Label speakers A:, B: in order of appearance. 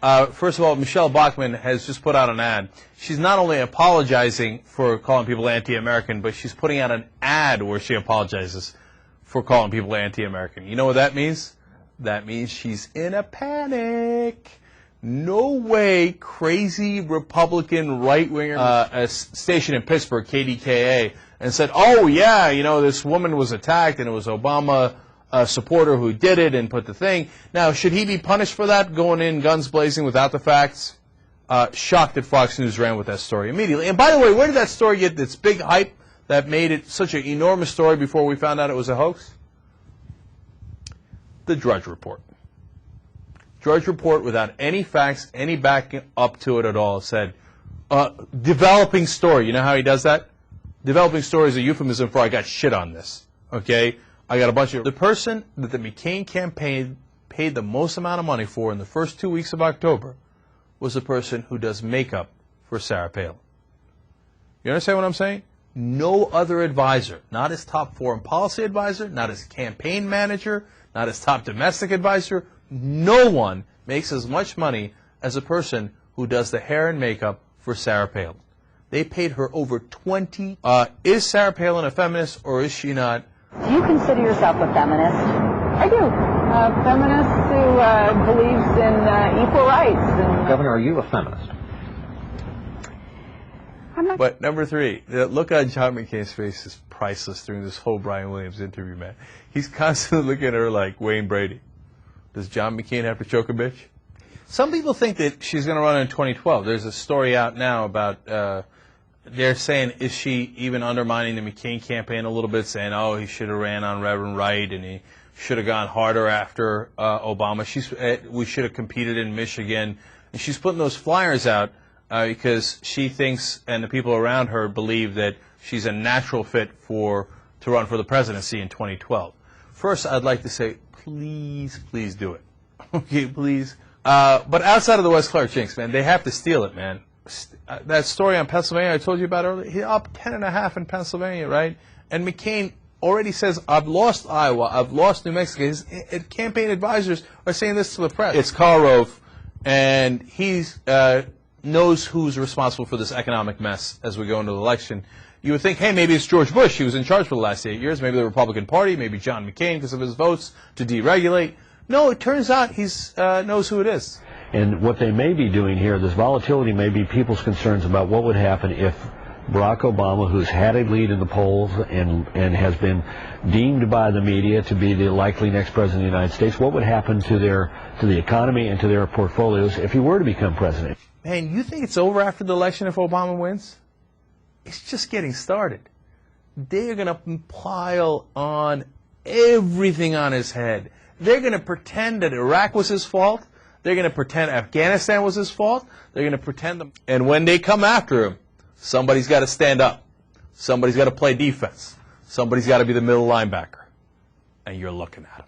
A: First of all, Michelle Bachmann has just put out an ad. She's not only apologizing for calling people anti-American, but she's putting out an ad where she apologizes for calling people anti-American. You know what that means? That means she's in a panic. No way crazy Republican right-winger a station in Pittsburgh, KDKA, and said, oh, yeah, you know, this woman was attacked and it was Obama supporter who did it and put the thing. Now, should he be punished for that, going in guns blazing without the facts? Shocked that Fox News ran with that story immediately. And by the way, where did that story get this big hype that made it such an enormous story before we found out it was a hoax? The Drudge Report. Drudge Report, without any facts, any backing up to it at all, said, developing story. You know how he does that? Developing story is a euphemism for I got shit on this. Okay? I got a bunch of... The person that the McCain campaign paid the most amount of money for in the first 2 weeks of October was the person who does makeup for Sarah Palin. You understand what I'm saying? No other advisor, not his top foreign policy advisor, not his campaign manager, not his top domestic advisor, no one makes as much money as a person who does the hair and makeup for Sarah Palin. They paid her over 20. Is Sarah Palin a feminist or is she not?
B: Do you consider yourself a feminist?
C: I do. A feminist who believes in equal rights.
D: Governor, are you a feminist?
C: I'm not.
A: But number three, the look on John McCain's face is priceless during this whole Brian Williams interview, man. He's constantly looking at her like Wayne Brady. Does John McCain have to choke a bitch? Some people think that she's going to run in 2012. There's a story out now about, they're saying, is she even undermining the McCain campaign a little bit, saying, oh, he should have ran on Reverend Wright and he should have gone harder after Obama. We should have competed in Michigan. And she's putting those flyers out because she thinks, and the people around her believe, that she's a natural fit to run for the presidency in 2012. First, I'd like to say, please, please do it. Okay, please. But outside of the Wes Clark jinx, man, they have to steal it, man. That story on Pennsylvania I told you about earlier, he's up 10.5 in Pennsylvania, right? And McCain already says, I've lost Iowa, I've lost New Mexico. His campaign advisors are saying this to the press. It's Karl Rove, and he knows who's responsible for this economic mess as we go into the election. You would think, hey, maybe it's George Bush. He was in charge for the last 8 years. Maybe the Republican Party, maybe John McCain because of his votes to deregulate. No, it turns out he knows who it is.
D: And what they may be doing here, this volatility may be people's concerns about what would happen if Barack Obama, who's had a lead in the polls and has been deemed by the media to be the likely next president of the United States, what would happen to the economy and to their portfolios if he were to become president?
A: Man, you think it's over after the election if Obama wins? It's just getting started. They're going to pile on everything on his head. They're going to pretend that Iraq was his fault. They're going to pretend Afghanistan was his fault. They're going to pretend and when they come after him, somebody's got to stand up. Somebody's got to play defense. Somebody's got to be the middle linebacker. And you're looking at him.